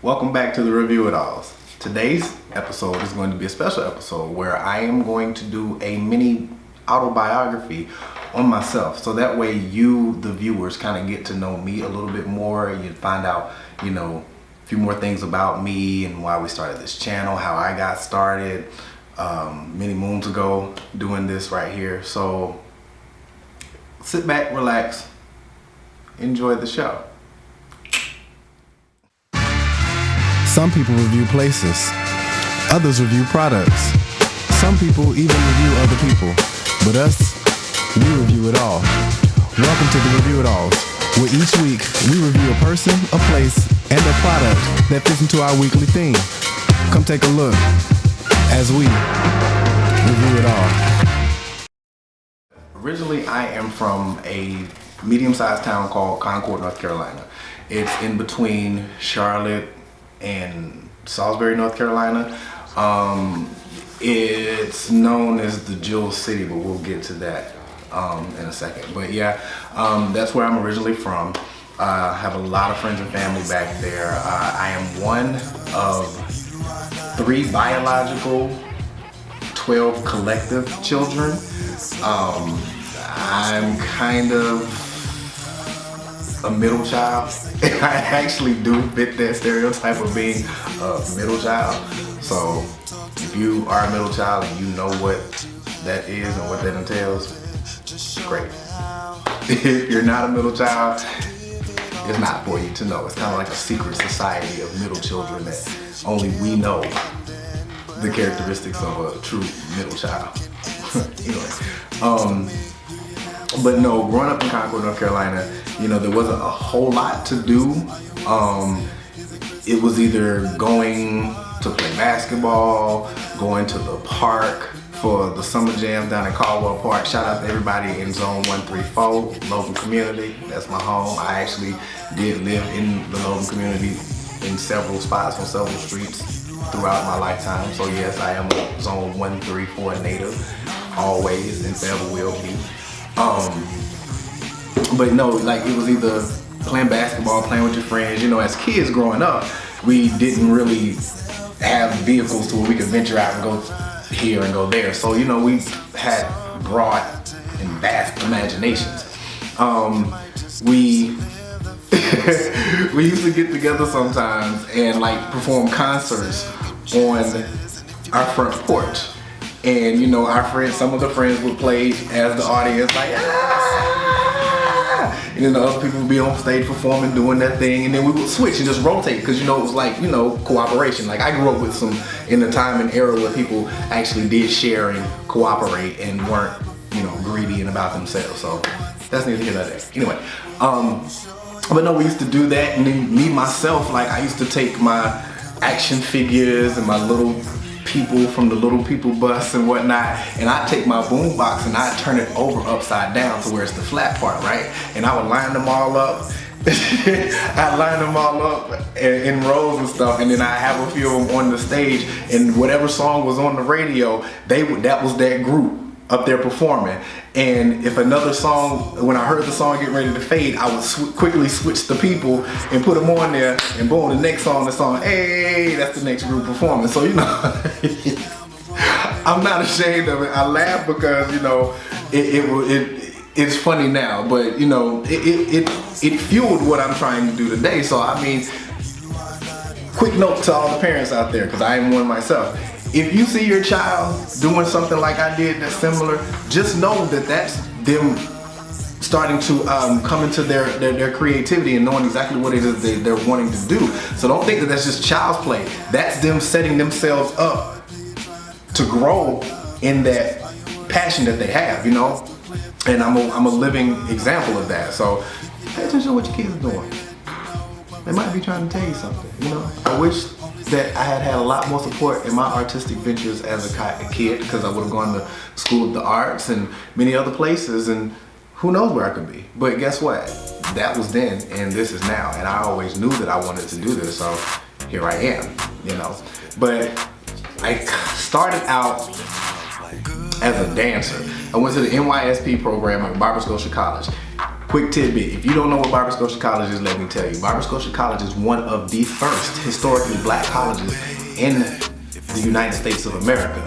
Welcome back to the Review It Alls. Today's episode is going to be a special episode where I am going to do a mini autobiography on myself. So that way you, the viewers, kind of get to know me a little bit more. You find out, a few more things about me and why we started this channel, how I got started many moons ago doing this right here. So sit back, relax, enjoy the show. Some people review places, others review products. Some people even review other people, but us, we review it all. Welcome to the Review It Alls, where each week we review a person, a place, and a product that fits into our weekly theme. Come take a look as we review it all. Originally, I am from a medium-sized town called Concord, North Carolina. It's in between Charlotte and Salisbury, North Carolina. It's known as the Jewel City, but we'll get to that in a second. But yeah, that's where I'm originally from. I have a lot of friends and family back there. I am one of 3 biological, 12 collective children. I'm kind of a middle child. I actually do fit that stereotype of being a middle child. So if you are a middle child and you know what that is and what that entails, great. If you're not a middle child, it's not for you to know. It's kind of like a secret society of middle children that only we know the characteristics of a true middle child. Anyway, but no, growing up in Concord, North Carolina, there wasn't a whole lot to do. It was either going to play basketball, going to the park for the summer jam down at Caldwell Park. Shout out to everybody in Zone 134, Logan community. That's my home. I actually did live in the Logan community in several spots on several streets throughout my lifetime. So yes, I am a Zone 134 native, always and forever will be. But no, like it was either playing basketball, playing with your friends. As kids growing up, we didn't really have vehicles to where we could venture out and go here and go there. So, we had broad and vast imaginations. We we used to get together sometimes and like perform concerts on our front porch. And our friends, some of the friends would play as the audience, like and then the other people would be on stage performing, doing their thing, and then we would switch and just rotate because it was like cooperation. Like I grew up with some in the time and era where people actually did share and cooperate and weren't greedy and about themselves. So that's neither here nor there. Anyway, but no, we used to do that, and then me myself, like I used to take my action figures and my little people from the little people bus and whatnot, and I'd take my boom box and I'd turn it over upside down to where it's the flat part, right? And I would line them all up. I'd line them all up in rows and stuff, and then I have a few of them on the stage, and whatever song was on the radio, that was that group up there performing. And if another song, when I heard the song getting ready to fade, I would quickly switch the people and put them on there, and boom, the next song, hey, that's the next group performing. So I'm not ashamed of it. I laugh because it's funny now, but it fueled what I'm trying to do today. So I mean, quick note to all the parents out there, because I am one myself. If you see your child doing something like I did that's similar, just know that that's them starting to come into their creativity and knowing exactly what it is they're wanting to do. So don't think that that's just child's play. That's them setting themselves up to grow in that passion that they have, And I'm a living example of that. So pay attention to what your kids are doing. They might be trying to tell you something, I wish that I had a lot more support in my artistic ventures as a kid, because I would have gone to School of the Arts and many other places, and who knows where I could be. But guess what? That was then and this is now, and I always knew that I wanted to do this, so here I am, But I started out as a dancer. I went to the NYSP program at Barbara Scotia College. quick tidbit. If you don't know what Barber Scotia College is, let me tell you. Barber Scotia College is one of the first historically black colleges in the United States of America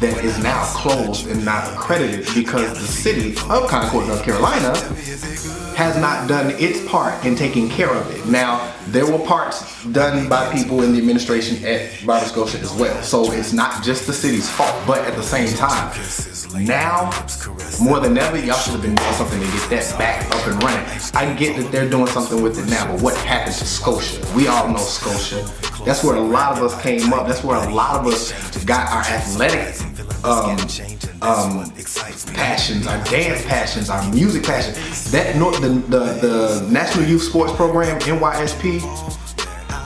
that is now closed and not accredited because the city of Concord, North Carolina has not done its part in taking care of it. Now, there were parts done by people in the administration at Barber Scotia as well. So it's not just the city's fault, but at the same time, now, more than ever, y'all should have been doing something to get that back up and running. I get that they're doing something with it now, but what happened to Scotia? We all know Scotia. That's where a lot of us came up. That's where a lot of us got our athletic passions, our dance passions, our music passions. That the National Youth Sports Program, NYSP,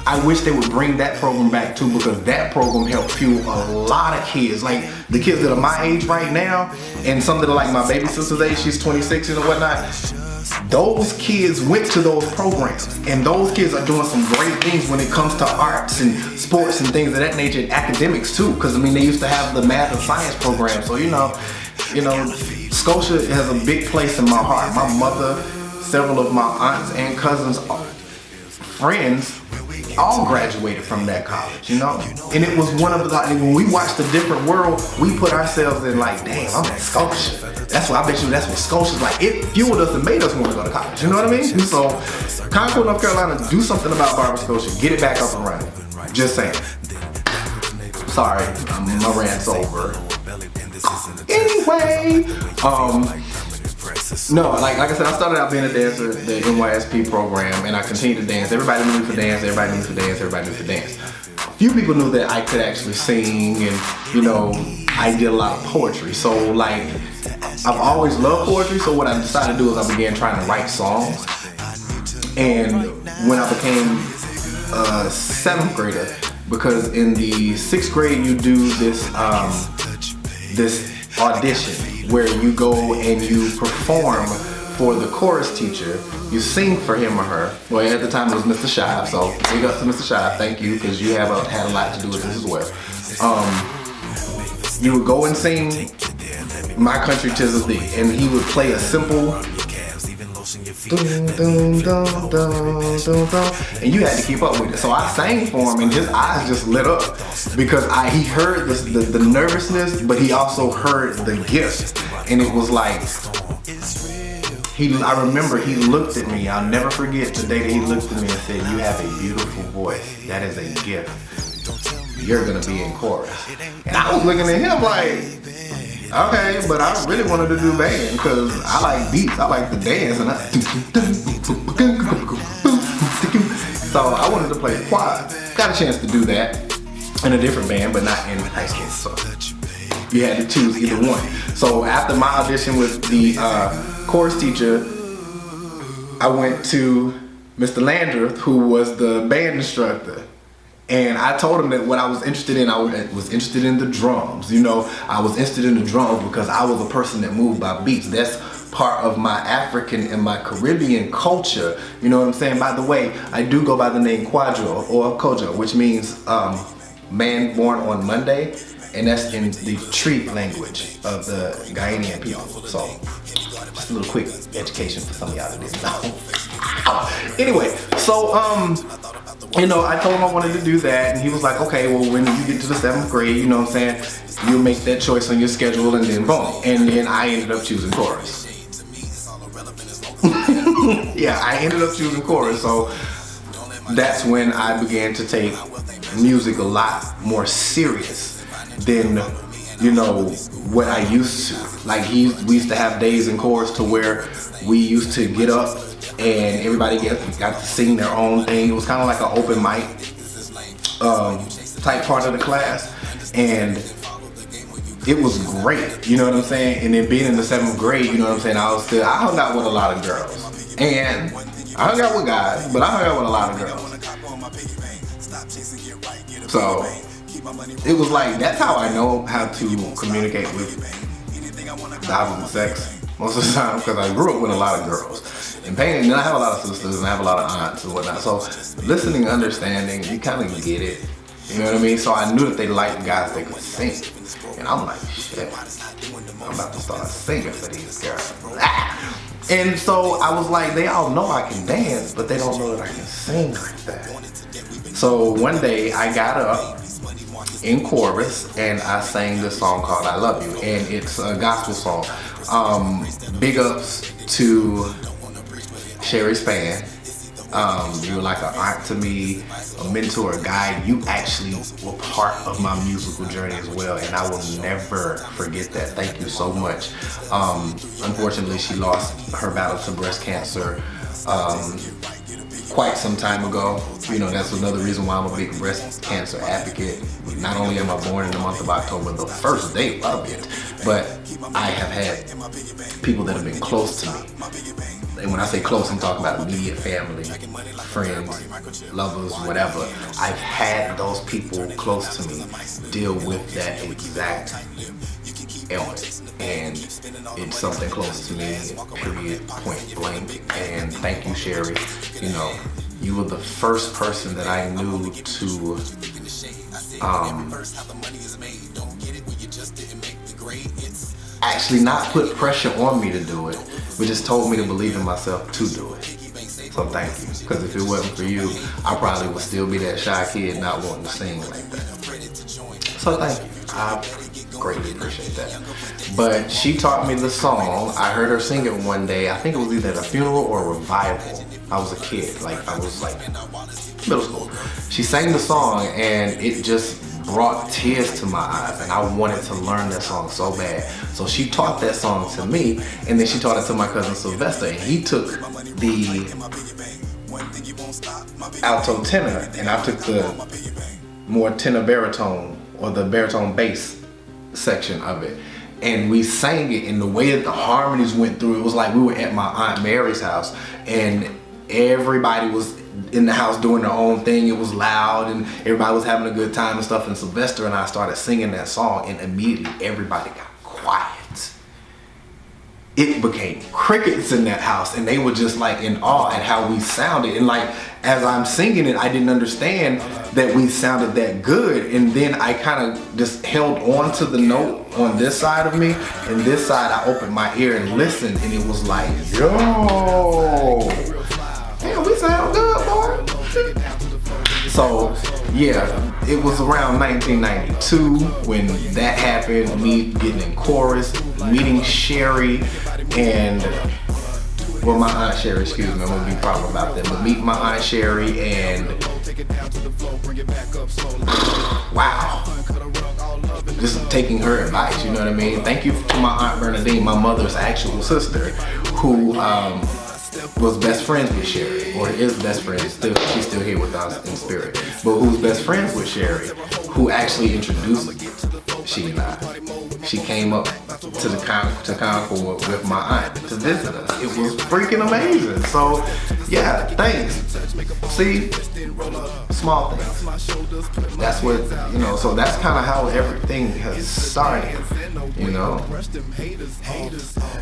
I wish they would bring that program back too, because that program helped fuel a lot of kids. Like the kids that are my age right now, and some that are like my baby sister's age, she's 26 and whatnot. Those kids went to those programs, and those kids are doing some great things when it comes to arts and sports and things of that nature, and academics too. Because I mean, they used to have the math and science program, so you know, Scotia has a big place in my heart. My mother, several of my aunts and cousins, friends, all graduated from that college, you know? And it was one of the, when we watched A Different World, we put ourselves in like, damn, I'm at Scotia. That's what I bet you that's what Scotia's like. It fueled us and made us want to go to college, you know what I mean? So, Concord, North Carolina, do something about Barber Scotia. Get it back up and running. Just saying. Sorry, my rant's over. Anyway, no, like I said, I started out being a dancer, the NYSP program, and I continued to dance. Everybody knew me for dance, everybody knew me for dance, everybody knew me for dance. A few people knew that I could actually sing, and you know, I did a lot of poetry. So like, I've always loved poetry, so what I decided to do is I began trying to write songs. And when I became a 7th grader, because in the 6th grade you do this this audition where you go and you perform for the chorus teacher. You sing for him or her. Well, at the time it was Mr. Shive, so big up to Mr. Shive. Thank you, because you have had a lot to do with this as well. You would go and sing My Country 'Tis of Thee, and he would play a simple dum, dum, dum, dum, dum, dum, and you had to keep up with it. So I sang for him, and his eyes just lit up because he heard the nervousness, but he also heard the gift, and it was like I remember he looked at me. I'll never forget the day that he looked at me and said, "You have a beautiful voice. That is a gift. You're gonna be in chorus." And I was looking at him like, okay, but I really wanted to do band because I like beats, I like the dance, and so I wanted to play quad. Got a chance to do that in a different band, but not in high school. So you had to choose either one. So after my audition with the chorus teacher, I went to Mr. Landreth, who was the band instructor. And I told him that what I was interested in, I was interested in the drums. You know, I was interested in the drums because I was a person that moved by beats. That's part of my African and my Caribbean culture. You know what I'm saying? By the way, I do go by the name Quadro or Kojo, which means man born on Monday. And that's in the Tree language of the Ghanaian people. So, just a little quick education for some of y'all that didn't know. Anyway, so, you know, I told him I wanted to do that, and he was like, okay, well, when you get to the 7th grade, you know what I'm saying, you'll make that choice on your schedule, and then boom. And then I ended up choosing chorus. Yeah, I ended up choosing chorus, so that's when I began to take music a lot more serious than, you know, what I used to. Like, we used to have days in chorus to where we used to get up and everybody got to sing their own thing. It was kind of like an open mic type part of the class, and it was great, you know what I'm saying? And then being in the 7th grade, you know what I'm saying, I hung out with a lot of girls, and I hung out with guys, but I hung out with a lot of girls. So it was like, that's how I know how to communicate with the opposite sex most of the time, because I grew up with a lot of girls. And I have a lot of sisters and I have a lot of aunts and whatnot. So listening, understanding, you kind of get it. You know what I mean? So I knew that they liked guys that could sing. And I'm like, shit, I'm about to start singing for these girls. And so I was like, they all know I can dance, but they don't know that I can sing like that. So one day I got up in chorus and I sang this song called I Love You, and it's a gospel song. Big ups to Sherry Span. You're like an aunt to me, a mentor, a guide. You actually were part of my musical journey as well, and I will never forget that. Thank you so much. Unfortunately, she lost her battle to breast cancer quite some time ago. You know, that's another reason why I'm a big breast cancer advocate. Not only am I born in the month of October, the first day of it, but I have had people that have been close to me. And when I say close, I'm talking about immediate family, friends, lovers, whatever. I've had those people close to me deal with that exact ailment. And it's something close to me, period, point blank. And thank you, Sherry. You know, you were the first person that I knew to actually not put pressure on me to do it, but just told me to believe in myself to do it. So thank you, because if it wasn't for you, I probably would still be that shy kid not wanting to sing like that. So thank you, I greatly appreciate that. But she taught me the song. I heard her sing it one day. I think it was either at a funeral or a revival. I was a kid, I was middle school. She sang the song and it just brought tears to my eyes, and I wanted to learn that song so bad. So she taught that song to me, and then she taught it to my cousin Sylvester, and he took the alto tenor, and I took the more tenor baritone, or the baritone bass section of it. And we sang it, and the way that the harmonies went through, it was like we were at my Aunt Mary's house, and everybody was in the house doing their own thing. It was loud and everybody was having a good time and stuff, and Sylvester and I started singing that song, and immediately everybody got quiet. It became crickets in that house, and they were just like in awe at how we sounded. And like as I'm singing it, I didn't understand that we sounded that good, and then I kind of just held on to the note on this side of me, and this side I opened my ear and listened, and it was like, yo, damn, we sound good, boy. So yeah, it was around 1992 when that happened, me getting in chorus, meeting Sherry, and well, my Aunt Sherry, excuse me, I'm gonna be proper about that, but meet my Aunt Sherry, and wow, just taking her advice, you know what I mean? Thank you to my Aunt Bernadine, my mother's actual sister, who was best friends with Sherry, or is best friends, she's still here with us in spirit, but who's best friends with Sherry, who actually introduced she and I. She came up to Concord with my aunt to visit us. It was freaking amazing. So yeah, thanks. See, small things. That's what, you know, so that's kind of how everything has started, you know.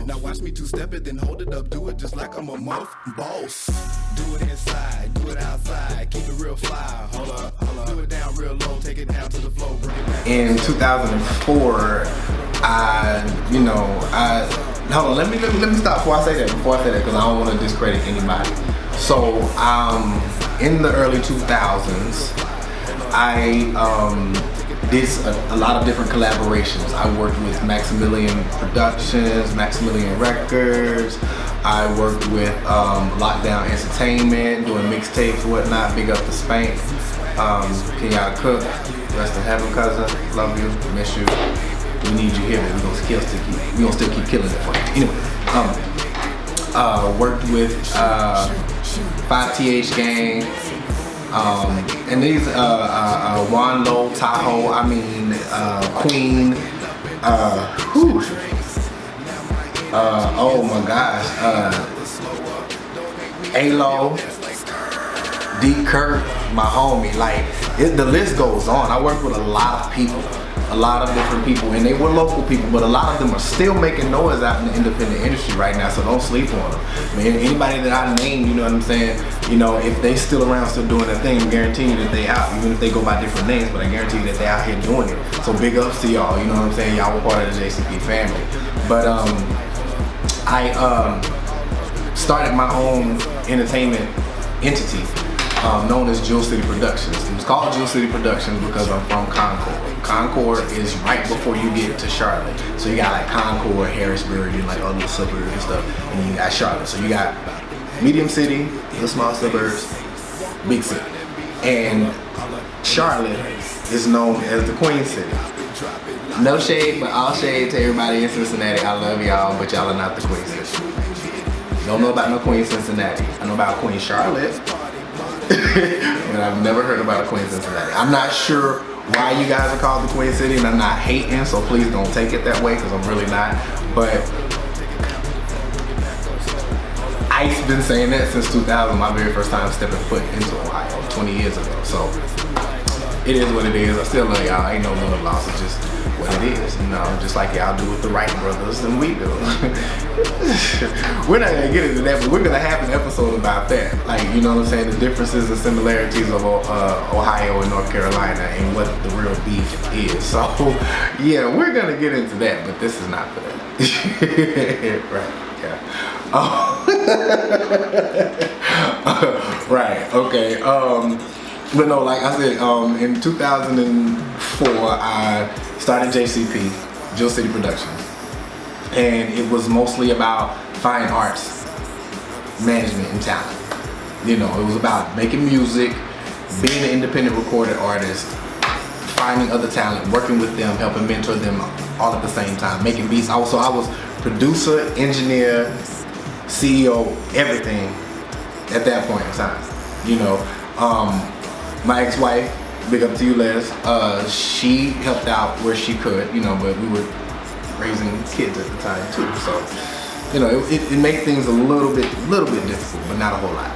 Now watch me two-step it, then hold it up, do it just like I'm a boss. Do it inside, do it outside, keep it real fly. Hold up, do it down real low, take it down to the floor, bring it back. In 2004, hold on, let me stop before I say that, because I don't want to discredit anybody. So, in the early 2000s, I did a lot of different collaborations. I worked with Maximilian Productions, Maximilian Records. I worked with Lockdown Entertainment, doing mixtapes and whatnot. Big up to Spank. Kenyatta Cook, rest in heaven, cousin. Love you, miss you. We need you here, but we gonna still keep killing it for you. Anyway, worked with 5TH Gang, and these Juan Lo, Tahoe, Queen, oh my gosh, Alo, D Kirk, my homie. Like the list goes on. I worked with a lot of people. A lot of different people, and they were local people, but a lot of them are still making noise out in the independent industry right now, so don't sleep on them. Man, anybody that I name, you know what I'm saying, you know, if they still around, still doing their thing, I guarantee you that they out, even if they go by different names, but I guarantee you that they out here doing it. So big ups to y'all, you know what I'm saying, y'all were part of the JCP family. But started my own entertainment entity known as Jewel City Productions. It was called Jewel City Productions because I'm from Concord. Concord is right before you get to Charlotte. So you got like Concord, Harrisburg, and like other suburbs and stuff, and then you got Charlotte. So you got medium city, the small suburbs, big city. And Charlotte is known as the Queen City. No shade, but all shade to everybody in Cincinnati. I love y'all, but y'all are not the Queen City. Don't know about no Queen Cincinnati. I know about Queen Charlotte, but I've never heard about a Queen Cincinnati. I'm not sure why you guys are called the Queen City, and I'm not hating, so please don't take it that way, because I'm really not. But I've been saying that since 2000, my very first time stepping foot into Ohio, 20 years ago. So it is what it is. I still love y'all. Ain't no love lost. It's just what it is. You know, just like y'all do with the Wright brothers and we do. We're not gonna get into that, but we're gonna have an episode about that. Like, you know what I'm saying? The differences and similarities of Ohio and North Carolina and what the real beef is. So yeah, we're gonna get into that, but this is not for that. Right. Yeah. Right. Okay. But no, like I said, in 2004, I started JCP, Jewel City Productions, and it was mostly about fine arts management and talent. You know, it was about making music, being an independent recorded artist, finding other talent, working with them, helping mentor them all at the same time, making beats. I was producer, engineer, CEO, everything at that point in time. You know, my ex-wife, big up to you, Les, she helped out where she could, you know, but we were raising kids at the time too. So, you know, it made things a little bit difficult, but not a whole lot.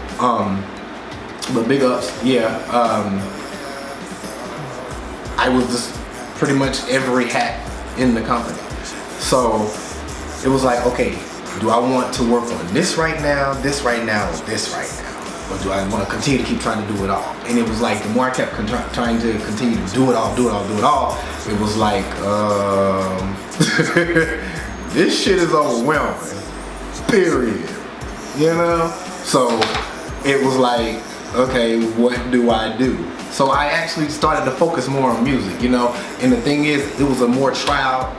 But big ups, yeah. I was just pretty much every hat in the company. So it was like, okay, do I want to work on this right now, or this right now? Or do I want to continue to keep trying to do it all? And it was like, the more I kept trying to continue to do it all, it was like, this shit is overwhelming, period. You know? So it was like, okay, what do I do? So I actually started to focus more on music, you know? And the thing is, it was a more trial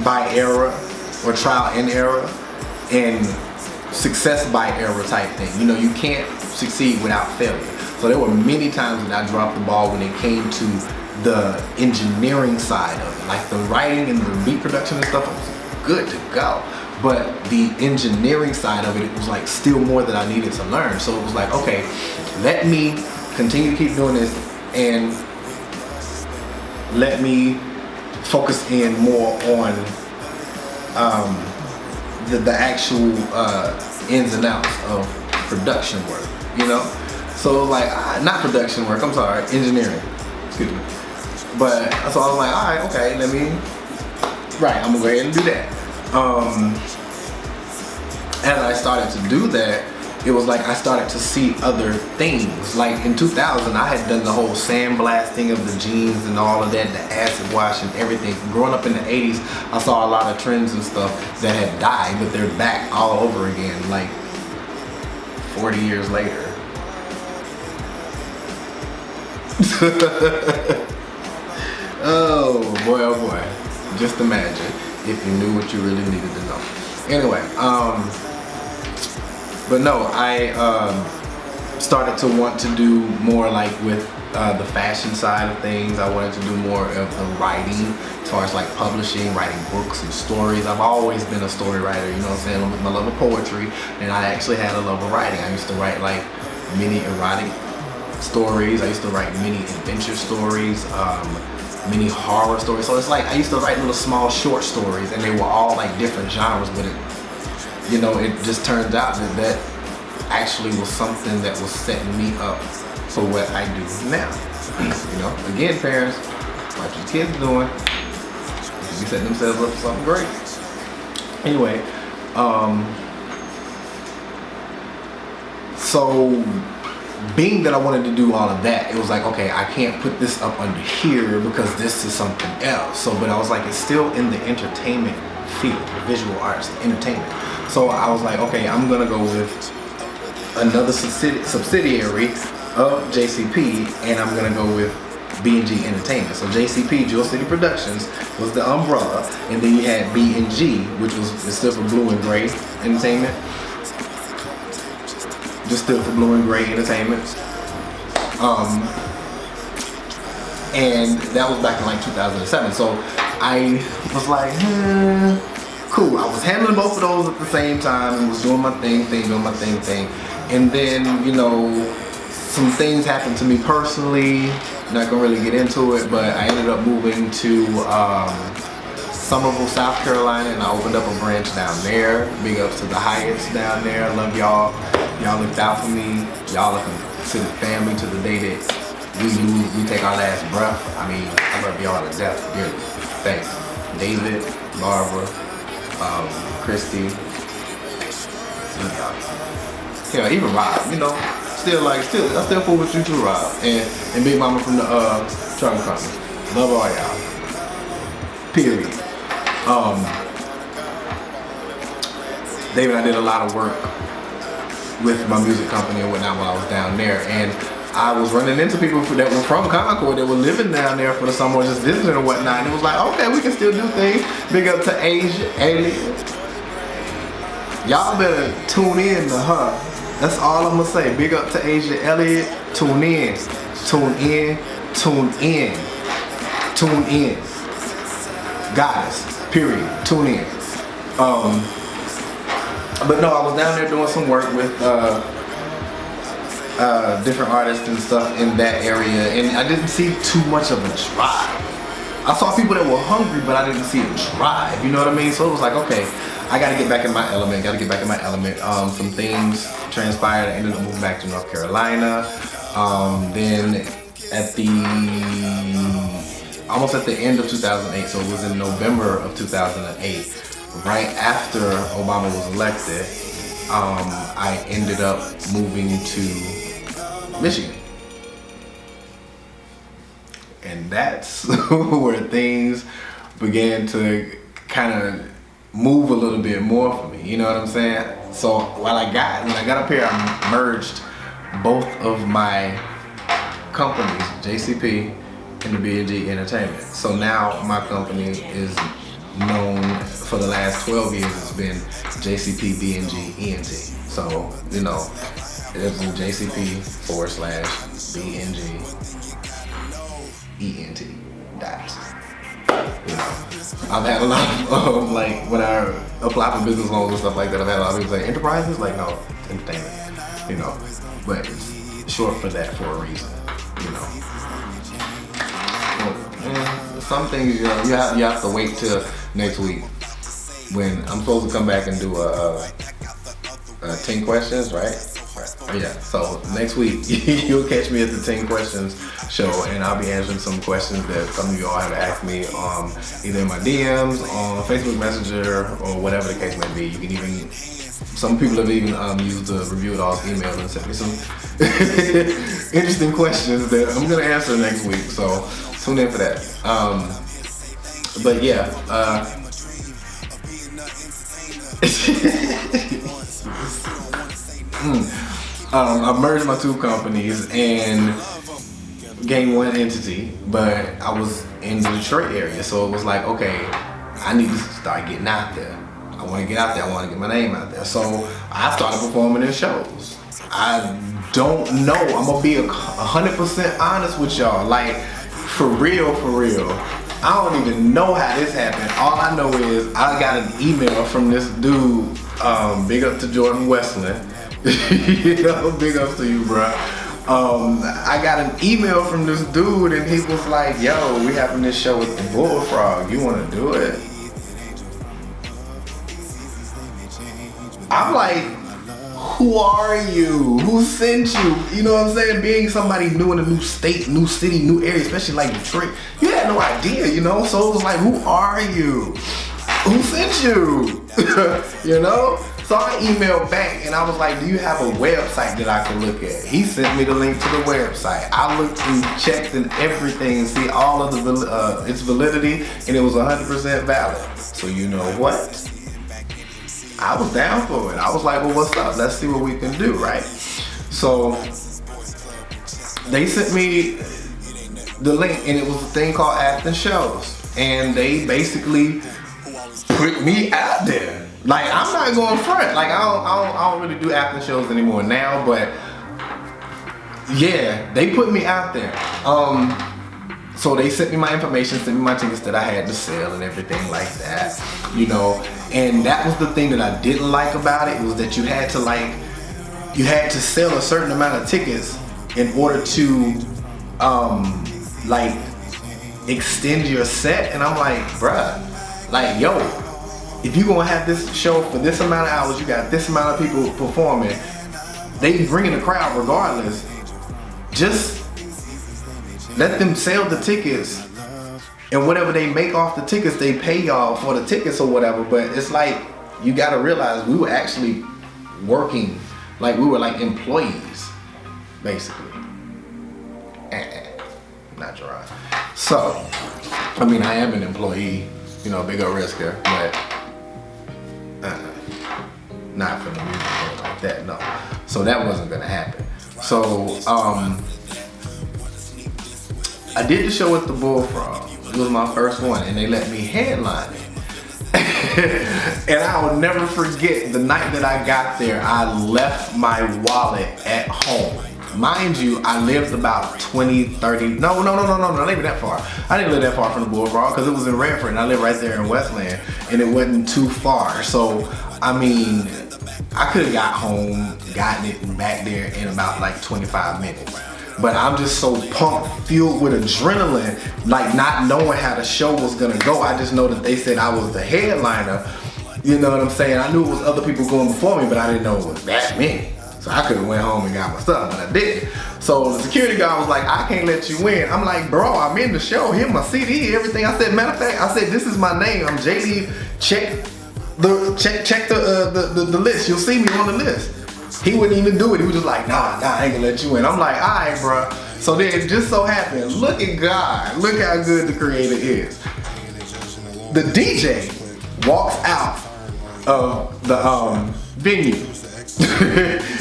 by error, or trial and error, and success by error type thing. You know, you can't succeed without failure. So there were many times that I dropped the ball when it came to the engineering side of it. Like the writing and the beat production and stuff was good to go. But the engineering side of it was like still more that I needed to learn. So it was like, okay, let me continue to keep doing this and let me focus in more on the actual ins and outs of production work, you know? So like, not production work, I'm sorry, engineering, excuse me. But so I was like, all right, okay, I'm gonna go ahead and do that. As I started to do that, it was like I started to see other things. Like in 2000, I had done the whole sandblasting of the jeans and all of that, the acid wash and everything. Growing up in the 80s, I saw a lot of trends and stuff that had died, but they're back all over again, like 40 years later. Oh boy. Just imagine if you knew what you really needed to know. Anyway, but no, I started to want to do more like with the fashion side of things. I wanted to do more of the writing, as far as like publishing, writing books and stories. I've always been a story writer, you know what I'm saying, with my love of poetry, and I actually had a love of writing. I used to write like mini erotic stories. I used to write mini adventure stories, mini horror stories. So it's like I used to write little small short stories, and they were all like different genres, but it, you know, it just turns out that actually was something that was setting me up for what I do now. You know, again, parents, what your kids doing, they be setting themselves up for something great. Anyway, so being that I wanted to do all of that, it was like, okay, I can't put this up under here because this is something else. So, but I was like, it's still in the entertainment field, visual arts, entertainment. So I was like, okay, I'm gonna go with another subsidiary of JCP, and I'm gonna go with BNG Entertainment. So JCP, Jewel City Productions, was the umbrella, and then you had BNG, which was stood for Blue and Gray Entertainment. Just stood for Blue and Gray Entertainment. And that was back in like 2007. So I was like, cool. I was handling both of those at the same time and was doing my thing. And then, you know, some things happened to me personally. Not gonna really get into it, but I ended up moving to Somerville, South Carolina, and I opened up a branch down there. Big ups to the Hyatts down there. I love y'all. Y'all looked out for me. Y'all are considered family to the day that we take our last breath. I mean, I love y'all to death. Really. Thanks. David, Barbara, Christy. Love y'all. Yeah, even Rob, you know. I still fool with you too, Rob. And Big Mama from the Travel Company. Love all y'all. Period. David and I did a lot of work with my music company and whatnot while I was down there. And I was running into people that were from Concord that were living down there for the summer or just visiting and whatnot. And it was like, okay, we can still do things. Big up to Asia, Alien. Y'all better tune in to her. That's all I'm gonna say. Big up to Asia Elliott. Tune in. Tune in. Tune in. Tune in. Guys, period. Tune in. But no, I was down there doing some work with different artists and stuff in that area, and I didn't see too much of a drive. I saw people that were hungry, but I didn't see a drive. You know what I mean? So it was like, okay, I gotta get back in my element. Some things transpired. I ended up moving back to North Carolina. Then almost at the end of 2008, so it was in November of 2008, right after Obama was elected, I ended up moving to Michigan. And that's where things began to kind of move a little bit more for me, you know what I'm saying? So when I got up here, I merged both of my companies, JCP and the BNG Entertainment. So now my company is known for the last 12 years, it's been JCP BNG ENT. So, you know, it's been JCP/BNG ENT. You know, I've had a lot of like when I apply for business loans and stuff like that, I've had a lot of people say enterprises, like no, entertainment, you know, but it's short for that for a reason, you know. Some things, you know, you have to wait till next week when I'm supposed to come back and do a 10 questions, right? Yeah, so next week you'll catch me at the 10 questions show, and I'll be answering some questions that some of you all have asked me either in my DMs, on Facebook Messenger, or whatever the case may be. You can even, some people have even used the Review It All's email and sent me some interesting questions that I'm gonna answer next week, so tune in for that. But yeah, I merged my two companies and gained one entity, but I was in the Detroit area, so it was like, okay, I need to start getting out there. I want to get out there. I want to get my name out there. So I started performing in shows. I don't know. I'm gonna be 100% honest with y'all. Like, for real. I don't even know how this happened. All I know is I got an email from this dude. Big up to Jordan Westland. You know, big ups to you, bro. I got an email from this dude, and he was like, "Yo, we having this show with the Bullfrog. You want to do it?" I'm like, who are you? Who sent you? You know what I'm saying? Being somebody new in a new state, new city, new area, especially like Detroit, you had no idea, you know? So it was like, who are you? Who sent you? You know? So I emailed back and I was like, do you have a website that I can look at? He sent me the link to the website. I looked and checked and everything and see all of the its validity, and it was 100% valid. So you know what? I was down for it. I was like, well, what's up? Let's see what we can do, right? So they sent me the link, and it was a thing called Acting Shows, and they basically put me out there. Like, I'm not going front. Like, I don't really do acting shows anymore now, but yeah, they put me out there. So they sent me my information, sent me my tickets that I had to sell and everything like that, you know. And that was the thing that I didn't like about it, was that you had to sell a certain amount of tickets in order to like extend your set. And I'm like, bruh, like, yo, if you're gonna have this show for this amount of hours, you got this amount of people performing, they bringing the crowd regardless. Just let them sell the tickets, and whatever they make off the tickets, they pay y'all for the tickets or whatever. But it's like, you gotta realize we were actually working, like we were like employees, basically. Not Gerard. So, I mean, I am an employee, you know, big old risk here, but not for the music like that, no. So that wasn't gonna happen. So I did the show with the Bullfrog. It was my first one, and they let me headline it. And I will never forget the night that I got there. I left my wallet at home. Mind you, I lived about 20, 30, no, not even that far. I didn't live that far from the Bullfrog because it was in Redford, and I live right there in Westland, and it wasn't too far. So, I mean, I could have got home, gotten it back there in about like 25 minutes. But I'm just so pumped, fueled with adrenaline, like not knowing how the show was gonna go. I just know that they said I was the headliner. You know what I'm saying? I knew it was other people going before me, but I didn't know it was that many. So I could have went home and got my stuff, but I didn't. So the security guard was like, I can't let you in. I'm like, bro, I'm in the show. Here's my CD, everything. I said, matter of fact, I said, this is my name. I'm Jleeb. Check the list. You'll see me on the list. He wouldn't even do it. He was just like, nah, I ain't gonna let you in. I'm like, all right, bro. So then it just so happened, look at God. Look how good the creator is. The DJ walks out of the venue.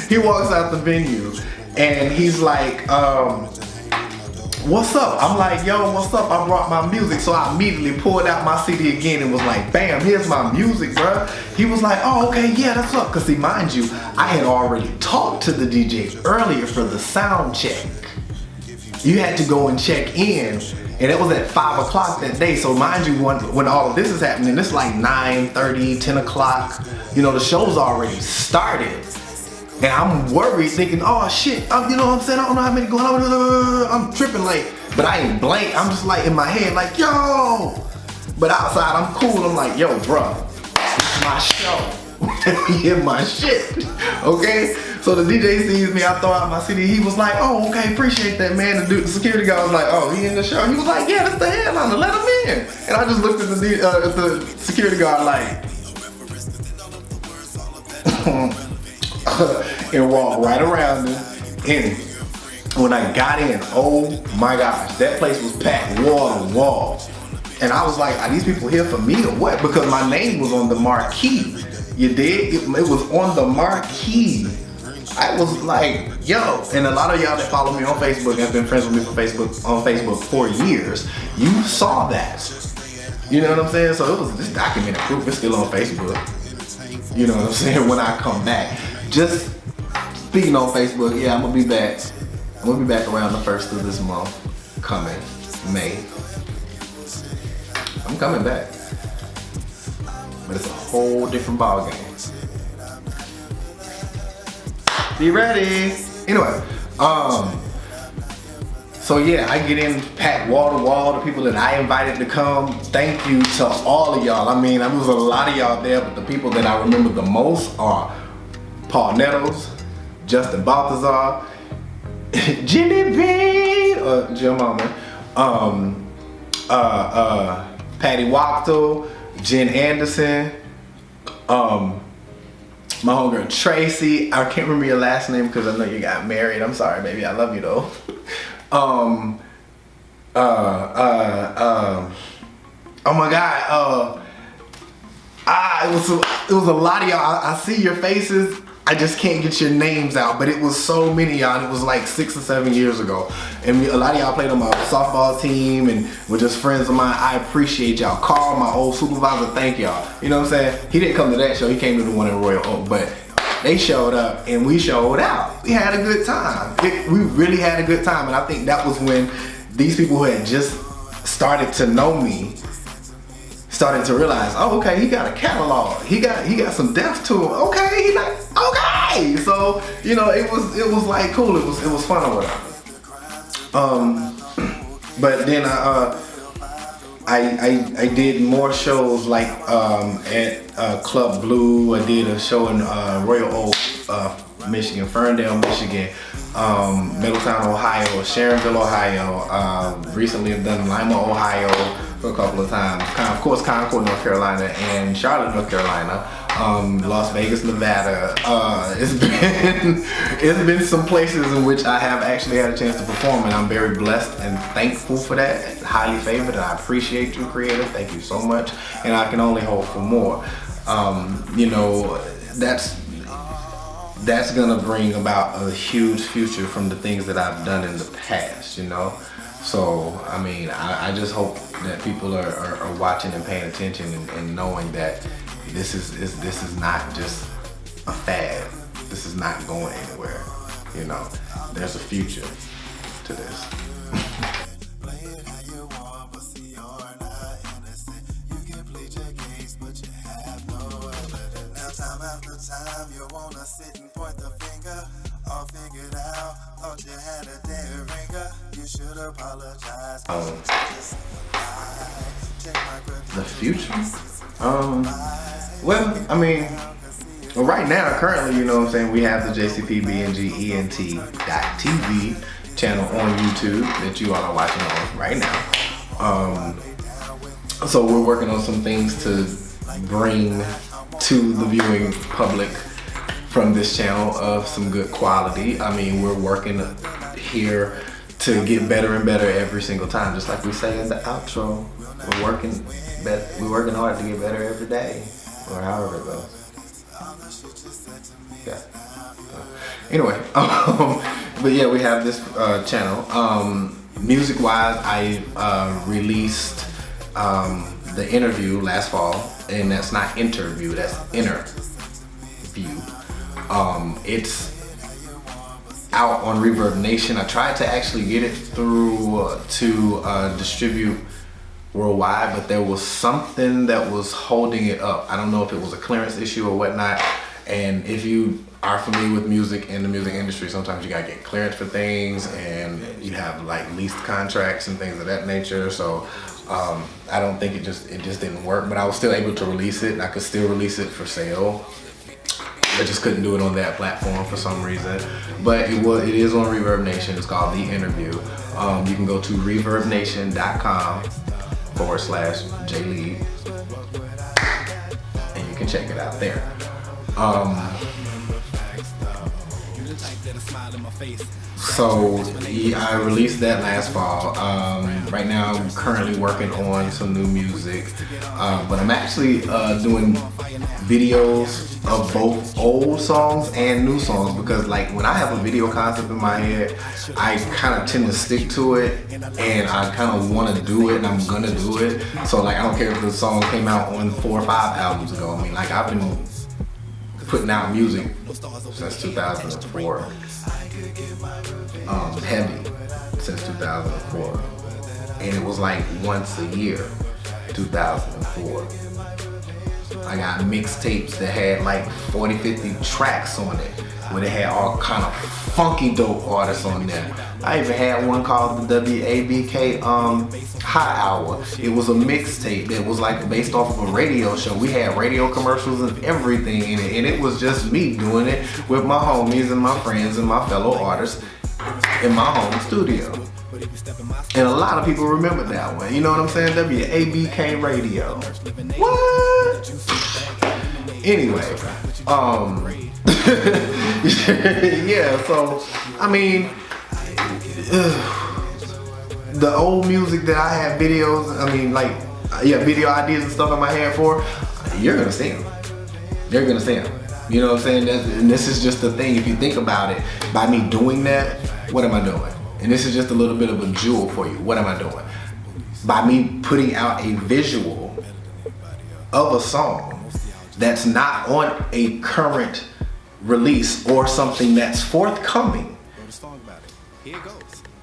He walks out the venue and he's like, what's up? I'm like, yo, what's up? I brought my music. So I immediately pulled out my CD again and was like, bam, here's my music, bro. He was like, oh, okay, yeah, that's up. Cause see, mind you, I had already talked to the DJ earlier for the sound check. You had to go and check in, and it was at 5 o'clock that day. So mind you, when all of this is happening, it's like 9:30, 10 o'clock. You know, the show's already started. And I'm worried, thinking, oh shit, you know what I'm saying? I don't know how many going on. I'm tripping, like, but I ain't blank. I'm just like in my head, like, yo. But outside, I'm cool. I'm like, yo, bro, it's my show. Hear my shit, okay? So the DJ sees me, I throw out my CD. He was like, oh, okay, appreciate that, man. The security guy was like, oh, he in the show? He was like, yeah, that's the headliner, let him in. And I just looked at the security guard like, and walked right around him. And when I got in, oh my gosh, that place was packed wall to wall. And I was like, are these people here for me or what? Because my name was on the marquee. You dig? It was on the marquee. I was like, yo, and a lot of y'all that follow me on Facebook and have been friends with me on Facebook for years, you saw that. You know what I'm saying? So it was this documented proof. It's still on Facebook. You know what I'm saying? When I come back. Just speaking on Facebook, yeah, I'm gonna be back. I'm gonna be back around the 1st of this month. Coming, May. I'm coming back. But it's a whole different ball game. Be ready. Anyway, so yeah, I get in packed wall to wall. The people that I invited to come, thank you to all of y'all. I mean, there was a lot of y'all there, but the people that I remember the most are Paul Nettles, Justin Balthazar, Jleeb, Jim Mama, Patty Wachtel, Jen Anderson, my homegirl Tracy. I can't remember your last name because I know you got married. I'm sorry, baby. I love you though. Oh my God. It was a lot of y'all. I see your faces. I just can't get your names out, but it was so many y'all, and it was like 6 or 7 years ago. And a lot of y'all played on my softball team and were just friends of mine. I appreciate y'all. Carl, my old supervisor, thank y'all. You know what I'm saying? He didn't come to that show, he came to the one in Royal Oak, but they showed up and we showed out. We had a good time. We really had a good time, and I think that was when these people who had just started to know me started to realize, oh, okay, he got a catalog. He got some depth to him. Okay, he like, okay. So, you know, it was like cool. It was fun or whatever. But then I did more shows like at Club Blue. I did a show in Royal Oak, Michigan, Ferndale, Michigan, Middletown, Ohio, Sharonville, Ohio. Recently I've done Lima, Ohio for a couple of times. Of course, Concord, North Carolina, and Charlotte, North Carolina. Las Vegas, Nevada. It's been some places in which I have actually had a chance to perform, and I'm very blessed and thankful for that. Highly favored, and I appreciate you, creator. Thank you so much, and I can only hope for more. You know, that's gonna bring about a huge future from the things that I've done in the past, you know? So, I mean, I just hope that people are watching and paying attention and knowing that this is not just a fad. This is not going anywhere, you know? There's a future to this. Time after time, you wanna sit and point the finger. All figured out, thought you had a dead ringer. You should apologize. The future? Well, I mean, right now, currently, you know what I'm saying, we have the JCP BNG ENT .TV channel on YouTube that you all are watching on right now. So we're working on some things to bring to the viewing public from this channel of some good quality. I mean, we're working here to get better and better every single time, just like we say in the outro. We're working hard to get better every day, or however it goes. Yeah. Anyway, but yeah, we have this channel. Music-wise, I released the interview last fall, and that's not interview, that's interview. It's out on Reverb Nation. I tried to actually get it through to distribute worldwide, but there was something that was holding it up. I don't know if it was a clearance issue or whatnot. And if you are familiar with music and the music industry, sometimes you gotta get clearance for things, and you have like leased contracts and things of that nature. So I don't think it just didn't work, but I was still able to release it, and I could still release it for sale. I just couldn't do it on that platform for some reason. But it is on Reverb Nation. It's called The Interview. You can go to reverbnation.com/Jleeb, and you can check it out there. So yeah, I released that last fall. Right now I'm currently working on some new music, but I'm actually doing videos of both old songs and new songs, because like when I have a video concept in my head, I kind of tend to stick to it, and I kind of want to do it, and I'm gonna do it. So like I don't care if the song came out on 4 or 5 albums ago. I mean, like I've been putting out music since 2004. Heavy since 2004, and it was like once a year. 2004, I got mixtapes that had like 40-50 tracks on it, where they had all kind of funky dope artists on there. I even had one called the WABK Hot Hour. It was a mixtape that was like based off of a radio show. We had radio commercials and everything in it, and it was just me doing it with my homies and my friends and my fellow artists in my home studio. And a lot of people remember that one. You know what I'm saying? WABK Radio. What? Anyway, yeah, so, I mean, the old music that I had videos, I mean, like, yeah, video ideas and stuff in my head for, you're gonna see them. They're gonna see them. You know what I'm saying? And this is just the thing, if you think about it, by me doing that, what am I doing? And this is just a little bit of a jewel for you. What am I doing? By me putting out a visual of a song that's not on a current release or something that's forthcoming,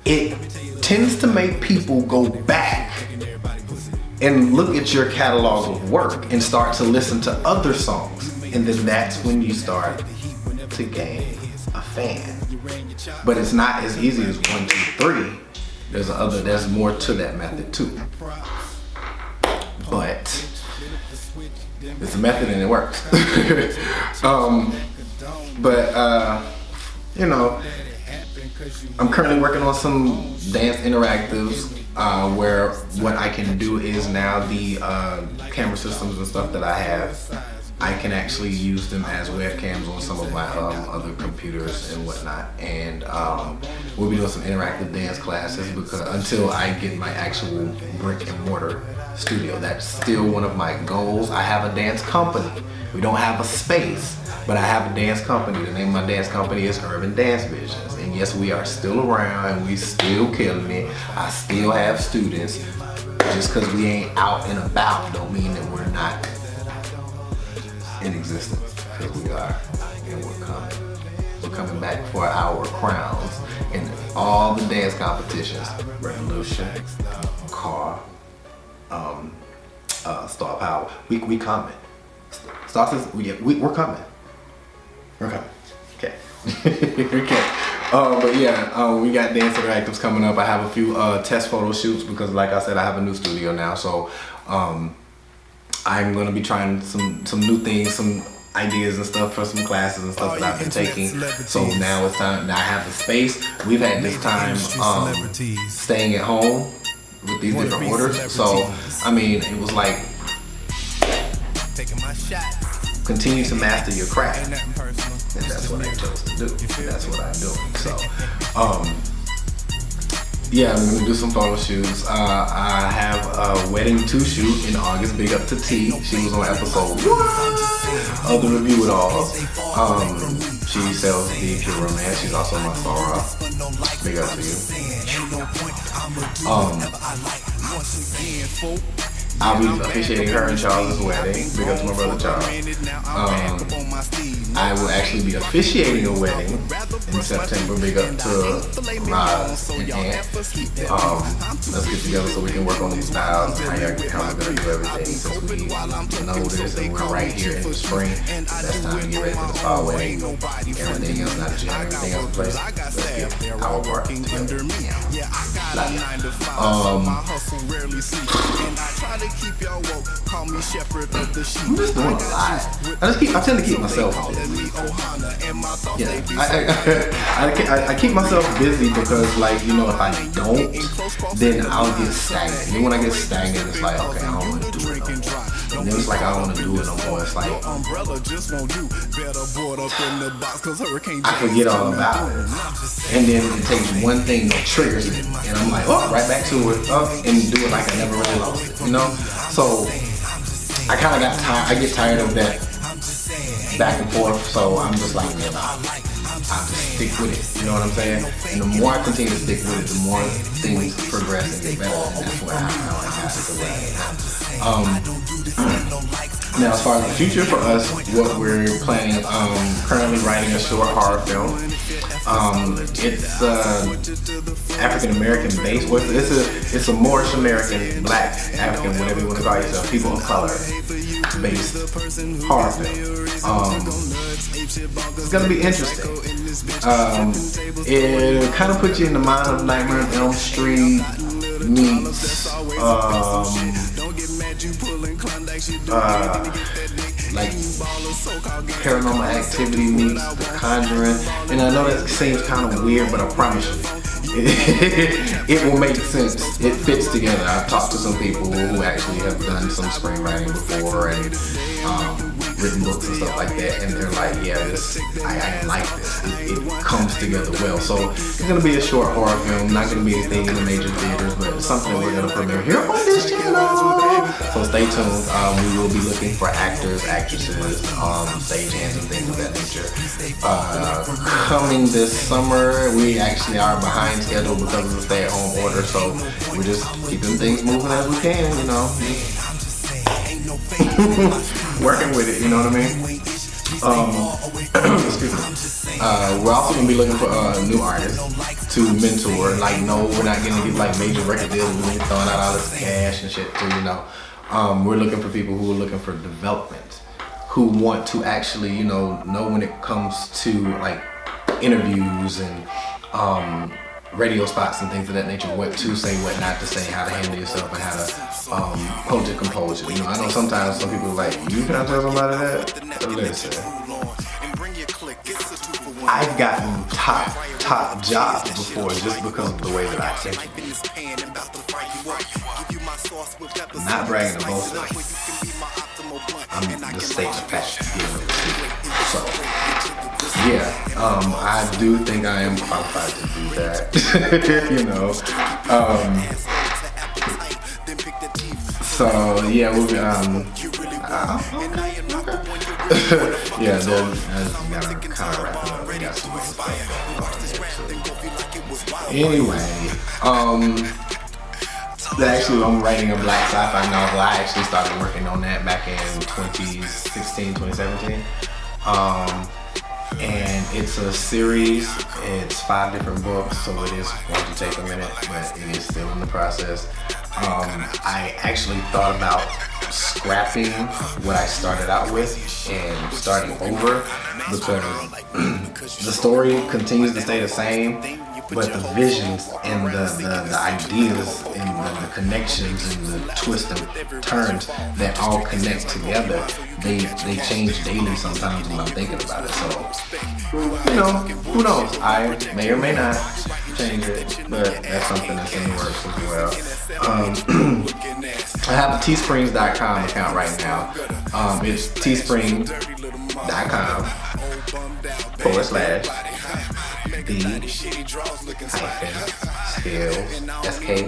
it tends to make people go back and look at your catalog of work and start to listen to other songs. And then that's when you start to gain a fan. But it's not as easy as 1, 2, 3. There's more to that method too. But it's a method and it works. You know, I'm currently working on some dance interactives where what I can do is now the camera systems and stuff that I have, I can actually use them as webcams on some of my other computers and whatnot. And we'll be doing some interactive dance classes because until I get my actual brick and mortar studio. That's still one of my goals. I have a dance company. We don't have a space, but I have a dance company. The name of my dance company is Urban Dance Visions. And yes, we are still around and we still killing it. I still have students. Just because we ain't out and about don't mean that we're not in existence, because we are, and we're coming. We're coming back for our crowns in all the dance competitions. Revolution, Car, Star Power. We coming. We're coming. We're coming. Okay. Okay. But yeah, we got dance interactives coming up. I have a few test photo shoots because, like I said, I have a new studio now. So I'm gonna be trying some new things, some ideas and stuff for some classes and stuff that I've been taking. So now it's time. Now I have the space. We've had this time staying at home with these different orders. So I mean, it was like continue to master your craft, and that's what I chose to do. And that's what I'm doing. So yeah, I'm gonna do some photo shoots. I have a wedding to shoot in August. Big up to T. She was on episode 1 of the Review It All. She sells the Pure Romance. She's also my star. Big up to you. I'll be officiating her and Charles' wedding. Big up to my brother Charles. I will actually be officiating a wedding in September. Big up to Roz and Aunt. Let's get together so we can work on these styles and how we're gonna do everything. Since we know this and we're right here in the spring, the best time to get ready for the fall wedding. Everything else, not just everything else in place. Let's get our work together. I'm just doing a lot. I tend to keep myself busy. Yeah, I keep myself busy because, like, you know, if I don't, then I'll get stagnant. And when I get stagnant, it's like, okay, I don't want to do it no more. And then it's like, I don't want to do it no more. It's like, I forget all about it. And then it takes one thing that triggers it. And I'm like, oh, right back to it, and do it like I never really lost it, you know? So I kind of got tired. I get tired of that back and forth. So I'm just like, man, I'll just stick with it. You know what I'm saying? And the more I continue to stick with it, the more things progress and get better. And that's what I got to do. Now, as far as the future for us, what we're planning, currently writing a short horror film. It's African American based. It's a Moorish American, Black, African, whatever you want to call yourself, people of color based horror film. It's gonna be interesting. It kind of puts you in the mind of Nightmare on Elm Street meets like Paranormal Activity meets The Conjuring. And I know that seems kind of weird, but I promise you, it will make sense. It fits together. I've talked to some people who actually have done some screenwriting before and written books and stuff like that, and they're like, yeah, I like this. It comes together well. So it's gonna be a short horror film, not gonna be anything in the major theaters, but it's something that we're gonna premiere here on this channel. So stay tuned. We will be looking for actors, actresses, stagehands and things of that nature. Coming this summer, we actually are behind schedule because of the stay-at-home order, so we're just keeping things moving as we can, you know. Working with it, you know what I mean? Excuse me. We're also gonna be looking for new artists to mentor. Like, no, we're not gonna get like major record deals. We're gonna be throwing out all this cash and shit too, you know. We're looking for people who are looking for development, who want to actually, you know when it comes to like interviews and radio spots and things of that nature, what to say, what not to say, how to handle yourself, and how to hold your composure. You know, I know sometimes some people are like, you can't tell somebody that. Listen, I've gotten top jobs before just because of the way that I think. Not bragging or boasting. I'm just stating the fact. So, yeah, I do think I am qualified to do that. You know. So yeah, we'll be yeah, then gotta kind of wrap it up. We got some more stuff going on. Anyway, actually, I'm writing a black sci-fi novel. I actually started working on that back in 2016, 2017. And it's a series. It's 5 different books, so it is going to take a minute, but it is still in the process. I actually thought about scrapping what I started out with and starting over, because the story continues to stay the same, but the visions and the ideas and the connections and the twists and turns that all connect together, they change daily sometimes when I'm thinking about it. So, you know, who knows? I may or may not change it, but that's something that's in the works as well. I have a teesprings.com account right now. It's teesprings.com /skills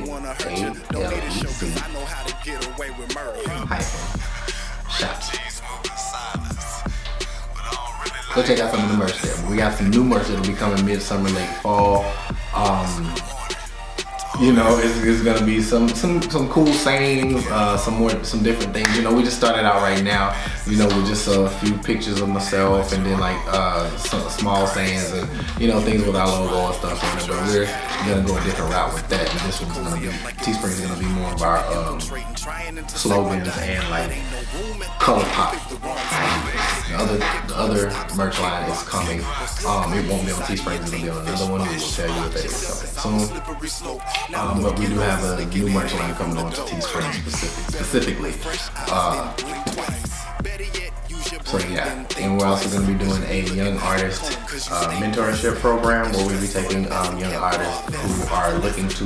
Go check out some of the merch there. We got some new merch that'll be coming midsummer, late fall. You know, it's gonna be some cool sayings, some different things. You know, we just started out right now, you know, with just a few pictures of myself and then like some small sayings and, you know, things with our logo and stuff on it. But we're gonna go a different route with that. And this one's gonna be, Teespring is gonna be more of our slogans and like color pop. The other merch line is coming. It won't be on Teespring, it'll be on another one. We will tell you what that is coming soon. But we do have a new merch line coming on to Teespring specifically. So yeah, and we're also going to be doing a young artist mentorship program where we'll be taking young artists who are looking to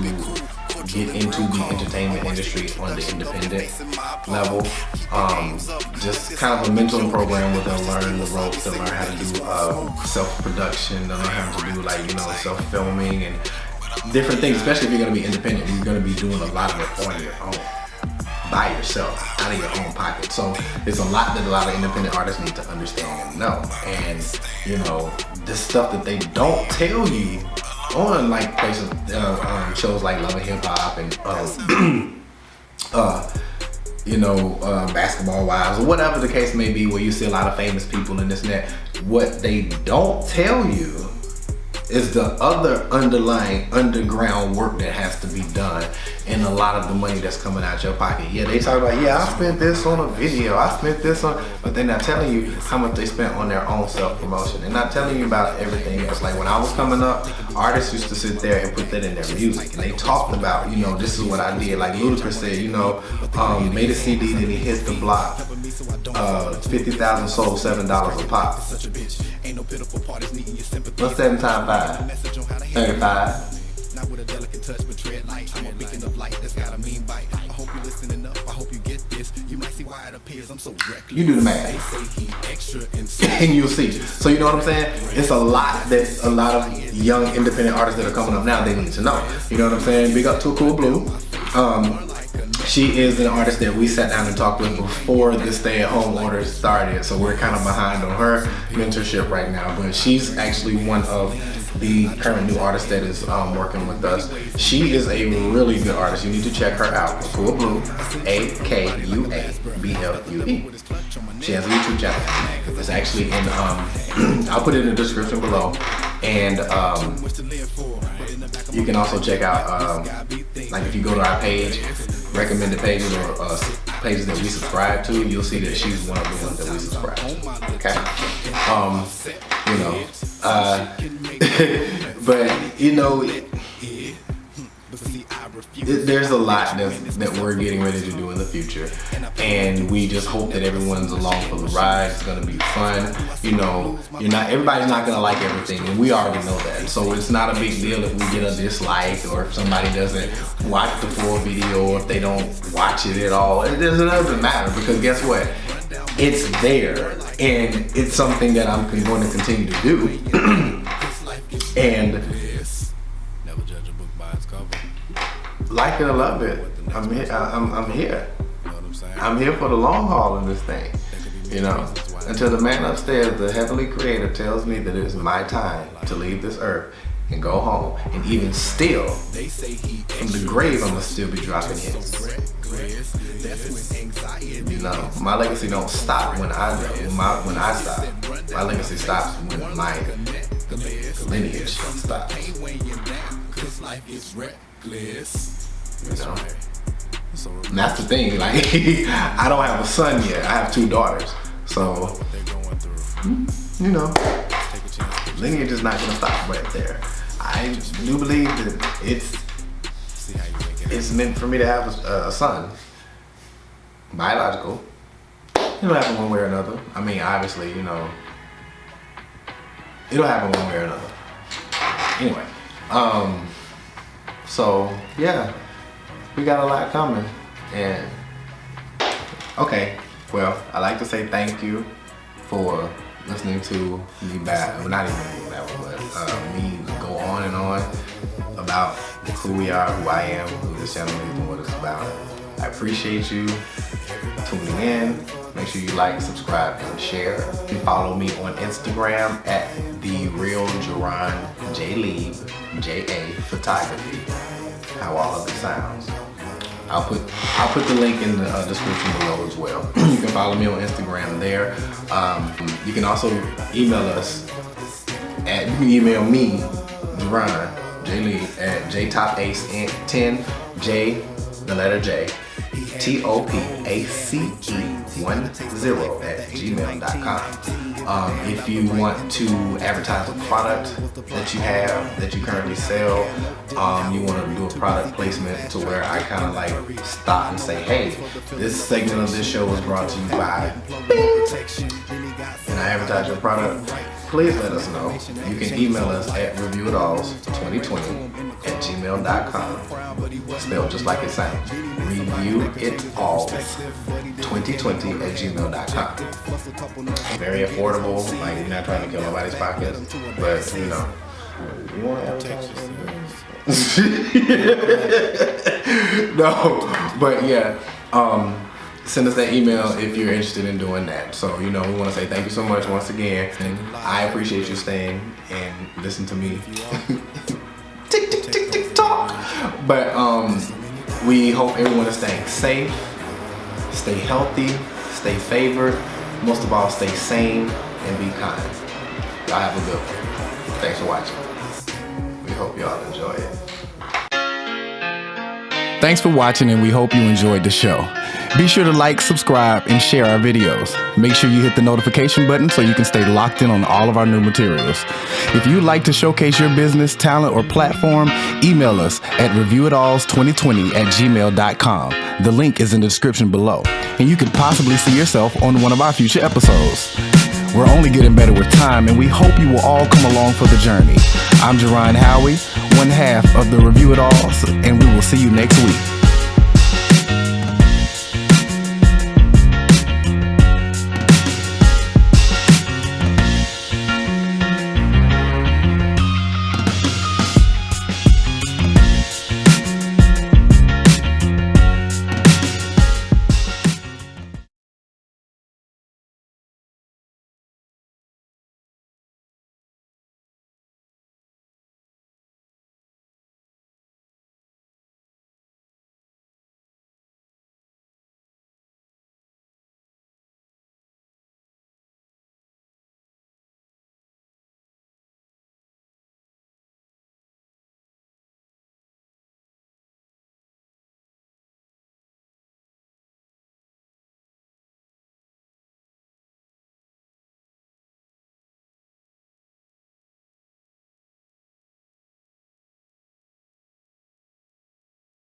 get into the entertainment industry on the independent level. Just kind of a mentoring program where they'll learn the ropes, they'll learn how to do self-production, they'll learn how to do like, you know, self-filming and different things, especially if you're going to be independent. You're going to be doing a lot of it on your own, by yourself, out of your own pocket. So it's a lot that a lot of independent artists need to understand and know. And, you know, the stuff that they don't tell you on like places, shows like Love and Hip Hop and you know, Basketball Wives or whatever the case may be, where you see a lot of famous people and this and that. What they don't tell you is the other underlying underground work that has to be done, and a lot of the money that's coming out your pocket. Yeah, they talk about, yeah, I spent this on a video, I spent this on, but they're not telling you how much they spent on their own self-promotion. They're not telling you about everything else. Like when I was coming up, artists used to sit there and put that in their music, and they talked about, you know, this is what I did. Like Ludacris said, you know, made a CD, then he hit the block. 50,000 sold $7 a pop. What's 7 times 5? 35. tread light. I'm a beacon of light that's got a mean bite. I hope you're listening up. I hope you get this. You might see why it appears I'm so reckless. You do the math. They say he extra and and you'll see. So you know what I'm saying? It's a lot that a lot of young independent artists that are coming up now, they need to know. You know what I'm saying? Big up to Cool Blue. She is an artist that we sat down and talked with before the stay-at-home order started. So we're kind of behind on her mentorship right now. But she's actually one of the current new artists that is working with us. She is a really good artist. You need to check her out. Cool Blue, AKUABLUE. She has a YouTube channel. It's actually in, I'll put it in the description below. And you can also check out, like if you go to our page, recommended pages or pages that we subscribe to, you'll see that she's one of the ones that we subscribe to. Okay? You know, but you know, there's a lot that we're getting ready to do in the future, and we just hope that everyone's along for the ride. It's gonna be fun. You know, everybody's not gonna like everything, and we already know that. So it's not a big deal if we get a dislike, or if somebody doesn't watch the full video, or if they don't watch it at all. It doesn't matter, because guess what? It's there, and it's something that I'm going to continue to do. And like it or love it, I'm here. I'm here. I'm here for the long haul in this thing. You know, until the man upstairs, the heavenly creator, tells me that it's my time to leave this earth and go home. And even still, from the grave, I'm gonna still be dropping hits. You know, my legacy don't stop when I stop. My legacy stops when my lineage stops. You know, and that's the thing. Like, I don't have a son yet. I have 2 daughters. So, you know, lineage is not gonna stop right there. I do believe that it's meant for me to have a son. Biological. It'll happen one way or another. I mean, obviously, you know, it'll happen one way or another. Anyway, so yeah, we got a lot coming. And okay, well, I like to say thank you for listening to me well, not even that one, but me go on and on about who we are, who I am, who this channel is, and what it's about. I appreciate you tuning in. Make sure you like, subscribe, and share. You can follow me on Instagram at @TheRealJeron, J-A Photography. How all of it sounds. I'll put the link in the description below as well. You can follow me on Instagram there. You can also email us at email me, Jeron, Jleeb, at jtopace10, J, the letter J, TOPACE10 @gmail.com. If you want to advertise a product that you have, that you currently sell, you want to do a product placement to where I kind of like stop and say, hey, this segment of this show was brought to you by and I advertise your product, please let us know. You can email us at reviewitals2020 @gmail.com. Spelled just like it sounds. Reviewitals2020 @gmail.com. Very affordable. Like, you're not trying to kill nobody's pockets, but you know, you want to advertise. No, but yeah. Send us that email if you're interested in doing that. So, you know, we want to say thank you so much once again. And I appreciate you staying and listening to me tick, tick, tick, tick, talk. But we hope everyone is staying safe, stay healthy, stay favored, most of all, stay sane and be kind. Y'all have a good one. Thanks for watching. We hope y'all enjoy it. Thanks for watching, and we hope you enjoyed the show. Be sure to like, subscribe, and share our videos. Make sure you hit the notification button so you can stay locked in on all of our new materials. If you'd like to showcase your business, talent, or platform, email us at reviewitals2020 @gmail.com. The link is in the description below, and you could possibly see yourself on one of our future episodes. We're only getting better with time, and we hope you will all come along for the journey. I'm Jeron HOWIE, one half of the Review It Alls, and we will see you next week.